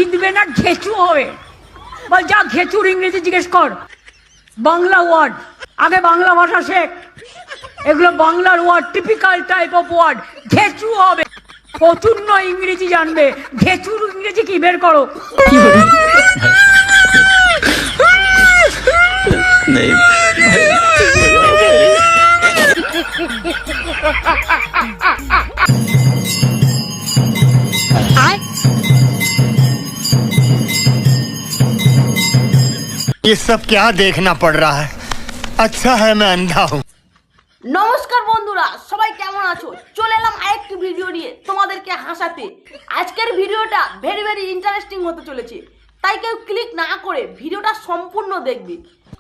জিতবে না ঘেচু হবে। বল যা ঘেচুর ইংরেজি জিজ্ঞেস কর। বাংলা ওয়ার্ড, আগে বাংলা ভাষা শেখ। এগুলো বাংলার word, typical type of word. ঘেচু হবে, প্রচুর ইংরেজি জানবে। ঘেচুর ইংরেজি কি বের করো। ये सब क्या देखना पड़ रहा है? अच्छा है मैं अंधा हूँ। নমস্কার বন্ধুরা, সবাই কেমন আছো? চলে এলাম আরেকটি ভিডিও নিয়ে তোমাদেরকে হাসাতে। আজকের ভিডিওটা ভেরি ভেরি ইন্টারেস্টিং হতে চলেছে, তাই কেউ ক্লিক না করে ভিডিওটা সম্পূর্ণ দেখবে।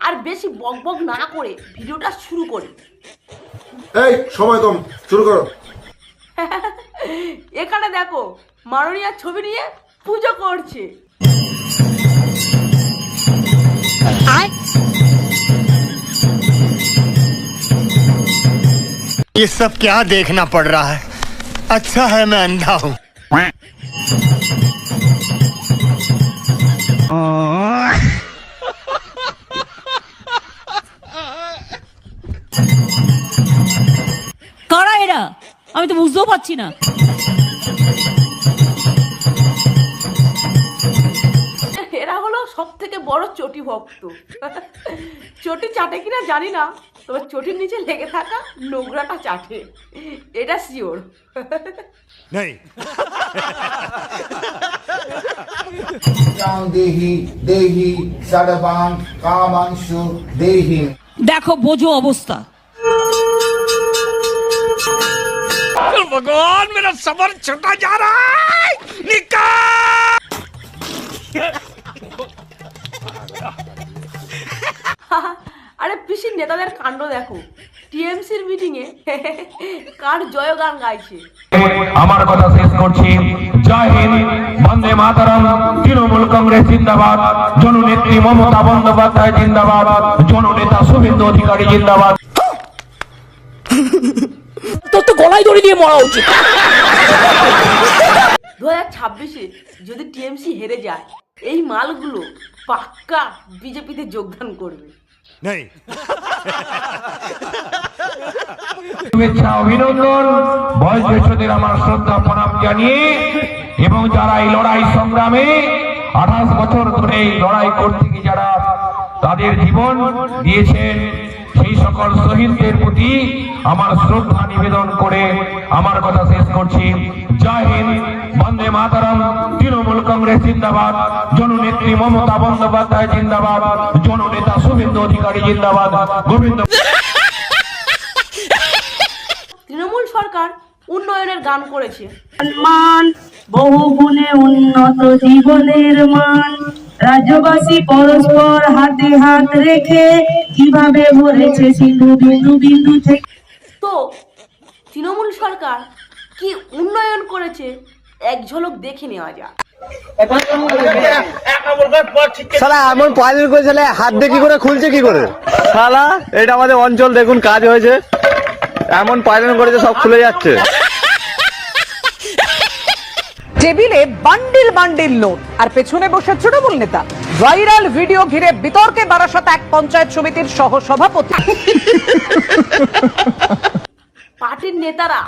আর বেশি বকবক না করে ভিডিওটা শুরু করি। এই সময় কম, শুরু করো। এখানে দেখো মাননীয়ার ছবি নিয়ে পুজো করছে। ये सब क्या देखना पड़ रहा है? अच्छा है मैं अंधा हूँ। কারা এরা? আমি তো বুঝতেও পারছি না। এরা হলো সব থেকে বড় চটি ভক্ত। চটি চাটে কিনা জানি না, তবে চটির নিচে লেগে থাকা নোংরাটা চাটে, এটা শিওর। नहीं। দেহি দেহি সর্বাং কামাংশু দেহি। দেখো বোঝো অবস্থা। भगवान मेरा सबर छूटा जा रहा है। निकाल। আরে পিসির নেতাদের কাণ্ড দেখো। টিএমসির মিটিং এ কার জয়গান গাইছে। আমার কথা শেষ করছি। জয় হিন্দ, বন্দে মাতরম, তৃণমূল কংগ্রেস জিন্দাবাদ, জননেত্রী মমতা বন্দ্যোপাধ্যায় জিন্দাবাদ, জননেতা শুভেন্দু অধিকারী জিন্দাবাদ। তোর তো গলায় দড়ি দিয়ে মরা উচিত। 2026-এ যদি টিএমসি হেরে যায়, এই মালগুলো পাক্কা বিজেপিতে যোগদান করবে। नहीं। শুভেচ্ছা, অভিনন্দন। বয়োজ্যেষ্ঠদের আমার শ্রদ্ধা প্রণাম জানিয়ে, এবং যারা এই লড়াই সংগ্রামে 28 বছর ধরে এই লড়াই করতে গিয়ে যারা তাদের জীবন দিয়েছেন, সেই সকল শহীদদের প্রতি আমার শ্রদ্ধা নিবেদন করে আমার কথা শেষ করছি। জয় হিন্দ, বন্দে মাতরম, তৃণমূল কংগ্রেস জিন্দাবাদ, জননেত্রী মমতা বন্দ্যোপাধ্যায় জিন্দাবাদ, জননেতা শুভেন্দু অধিকারী জিন্দাবাদ। গোবিন্দ। তৃণমূল সরকার উন্নয়নের গান করেছে। মান বহু গুণে উন্নত জীবনের মান, রাজ্যবাসী পরস্পর হাতে হাত রেখে কিভাবে ভরেছে সিন্ধু বিন্দু বিন্দু থেকে। তো তৃণমূল সরকার কি উন্নয়ন করেছে এক ঝলক দেখে নেওয়া যাক। শালা এমন পাইলেন করেছে, হাত দিয়ে কি করে খুলছে কি করে? শালা এটা আমাদের অঞ্চল, দেখুন কাজ হয়েছে, এমন পাইলেন করেছে সব খুলে যাচ্ছে। টেবিলে বান্ডিল বান্ডিল নোট আর পেছনে বসে তৃণমূল নেতা। ভাইরাল ভিডিও ঘিরে বিতর্কে বারাসাত এক পঞ্চায়েত সমিতির সহ সভাপতি। পার্টির নেতারা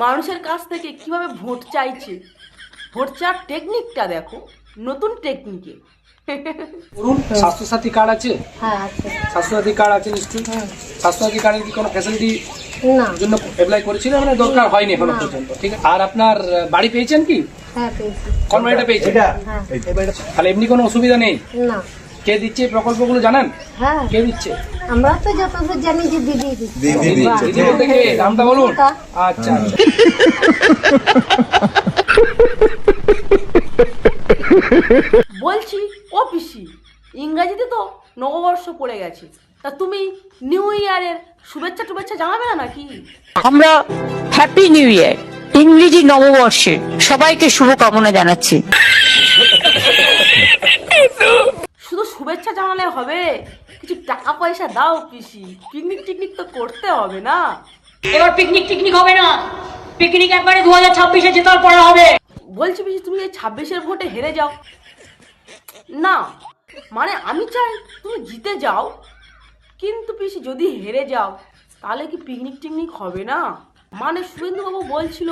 মানুষের কাছ থেকে কিভাবে ভোট চাইছে, ভোট চাওয়ার টেকনিকটা দেখো, নতুন টেকনিকে। স্বাস্থ্যসাথী কার্ড আছে? হ্যাঁ আছে। স্বাস্থ্যসাথী কার্ড আছে নিশ্চয়ই। স্বাস্থ্যসাথী কার্ডের কি কোনো ফ্যাসিলিটি না জন্য অ্যাপ্লাই করেছিলেন? মানে দরকার হয়নি এখনো পর্যন্ত, ঠিক আছে। আর আপনার বাড়ি পেয়েছেন কি? হ্যাঁ পেয়েছি। কোন বাড়িটা পেয়েছেন? তাহলে এমনি কোনো অসুবিধা নেই? না। কে দিচ্ছে এই প্রকল্পগুলো জানেন? হ্যাঁ কে দিচ্ছে? আমরা তো যতদূর জানি যে দিদি দিচ্ছে। দিদি বলতে কে? নামটা বলুন। আচ্ছা। বলছি ও পিসি, ইংরাজিতে তো নববর্ষ পড়ে গেছে, তা তুমি নিউ ইয়ারের শুভেচ্ছা টুভেচ্ছা জানাবে না নাকি? আমরা হ্যাপি নিউ ইয়ার, ইংরেজি নববর্ষে সবাইকে শুভকামনা জানাচ্ছি। শুধু শুভেচ্ছা জানালে হবে? কিছু টাকা পয়সা দাও পিসি, পিকনিক টিকনিক তো করতে হবে না? এবার পিকনিক টিকনিক হবে না, পিকনিক একবারে 2026-এ জেতার পরে হবে। বলছি পিসি, তুমি এই 26-এর ভোটে হেরে যাও, না মানে আমি চাই তুমি জিতে যাও, কিন্তু পিসি যদি হেরে যাও তাহলে কি পিকনিক টিকনিক হবে না? মানে শুভেন্দুবাবু বলছিল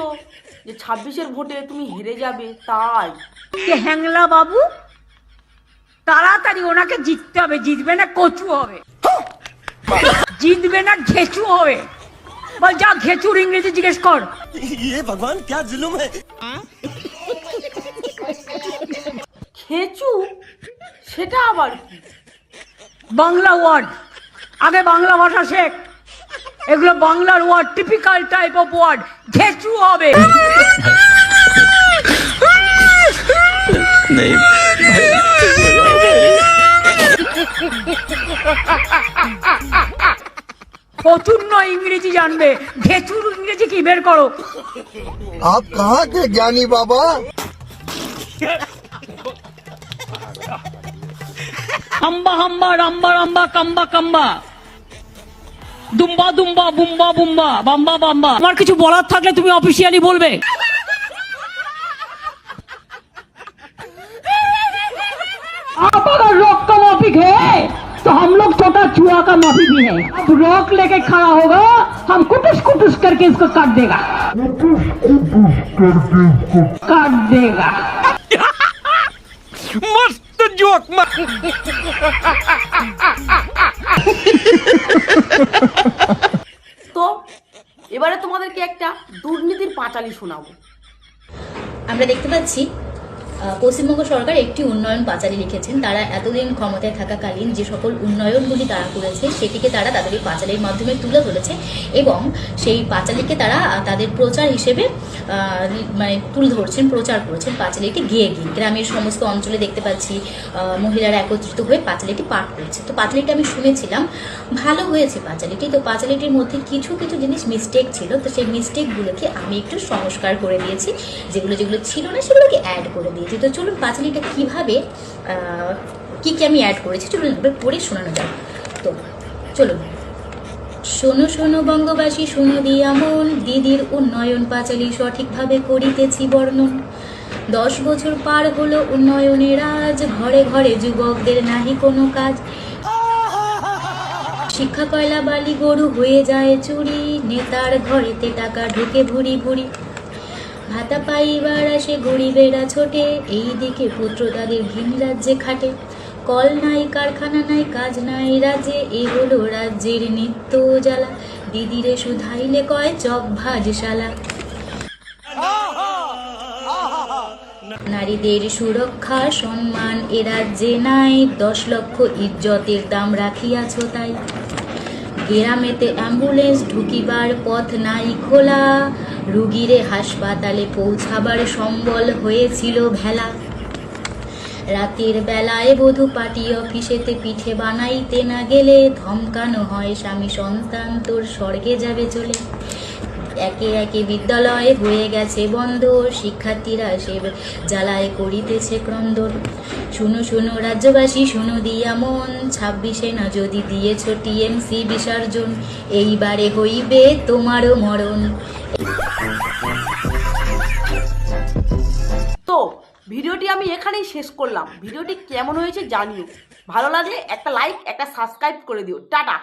যে 26-এর ভোটে তুমি হেরে যাবে, তাই। কে হ্যাংলা বাবু, তাড়াতাড়ি ওনাকে জিততে হবে, জিতবে না কচু হবে, জিতবে না ঘেচু হবে। বল যা ঘেচুর ইংরেজি জিজ্ঞেস কর। খেচু সেটা আবার কি? বাংলা ওয়ার্ড, আগে বাংলা ভাষা শেখ। এগুলো বাংলার word, typical type of word. ঘেচু হবে। প্রচুর ইংরেজি জানবে, ঘেচুর ইংরেজি কি বের করো। आप कहाँ थे ज्ञानी बाबा? হাম্বা হাম্বা, রাম্বা রাম্বা, কাম্বা কাম্বা, দুম্বা দুম্বা, বুম্বা বুম্বা, বাম্বা বাম্বা। আমার কিছু বলার থাকলে তুমি অফিসিয়ালি বলবে। आप अगर रॉक का माफिक है तो हम लोग छोटा चूहा का माफी भी है। अब रॉक लेके खड़ा होगा, हम कुटुस कुटुस करके इसको काट देगा, काट देगा। मस्त जोक তো এবারে তোমাদেরকে একটা দুর্নীতির পাঁচালি শোনাবো। আমরা দেখতে পাচ্ছি পশ্চিমবঙ্গ সরকার একটি উন্নয়ন পাঁচালী লিখেছেন। তারা এতদিন ক্ষমতায় থাকাকালীন যে সকল উন্নয়নগুলি তারা করেছে সেটিকে তারা তাদের এই পাঁচালীর মাধ্যমে তুলে ধরেছে এবং সেই পাঁচালীকে তারা তাদের প্রচার হিসেবে মানে তুলে ধরছেন, প্রচার করেছেন পাঁচালীকে গিয়ে গিয়ে। গ্রামের সমস্ত অঞ্চলে দেখতে পাচ্ছি মহিলারা একত্রিত হয়ে পাঁচালীটি পাঠ করছে। তো পাঁচালীটি আমি শুনেছিলাম, ভালো হয়েছে পাঁচালীটি। তো পাঁচালীটির মধ্যে কিছু কিছু জিনিস মিস্টেক ছিল, তো সেই মিস্টেকগুলোকে আমি একটু সংস্কার করে দিয়েছি, যেগুলো যেগুলো ছিল না সেগুলোকে অ্যাড করে দিয়েছি। তো চলুন পাঁচালীটা কীভাবে কী কী আমি অ্যাড করেছি চলুন পড়ে শোনানো যাক। তো চলুন। শোনো শোনো বঙ্গবাসী, শোনো দিয়া মন, দিদির উন্নয়ন পাঁচালী সঠিকভাবে করিতেছি বর্ণন। 10 বছর পার হলো উন্নয়নের আজ, ঘরে ঘরে যুবকদের নাহি কোনো কাজ। শিক্ষা কয়লা বালি গরু হয়ে যায় চুরি, নেতার ঘরেতে টাকা ঢোকে ভুরি ভুরি। ভাতা পাইবার আসে গরিবেরা ছোটে, এই দিকে পুত্র তাদের ভিন রাজ্যে খাটে। কল নাই কারখানা নাই কাজ নাই রাজ্যে, এ হলো রাজ্যের নিত্য জ্বালা। দিদিরে শুধাইলে কয় চক ভাজশালা। নারীদের সুরক্ষা সম্মান এ রাজ্যে নাই, 10 লক্ষ ইজ্জতের দাম রাখিয়াছ তাই। গ্রামেতে অ্যাম্বুলেন্স ঢুকিবার পথ নাই খোলা, রুগীরে হাসপাতালে পৌঁছাবার সম্বল হয়েছিল ভেলা। রাতের বেলায় বধূ পার্টি অফিসেতে পিঠে বানাইতে না গেলে ধমকানো হয় স্বামী সন্তান তোর স্বর্গে যাবে চলে। একে একে বিদ্যালয় হয়ে গেছে বন্ধ, শিক্ষার্থীরা সে জ্বালায় করিতেছে ক্রন্দন। শুনো শুনো রাজ্যবাসী, শুনো দিয়া মন, 26-এ না যদি দিয়েছ টিএমসি বিসর্জন, এইবারে হইবে তোমারও মরণ। তো ভিডিওটি আমি এখানেই শেষ করলাম। ভিডিওটি কেমন হয়েছে জানিও, ভালো লাগলে একটা লাইক একটা সাবস্ক্রাইব করে দিও। টাটা।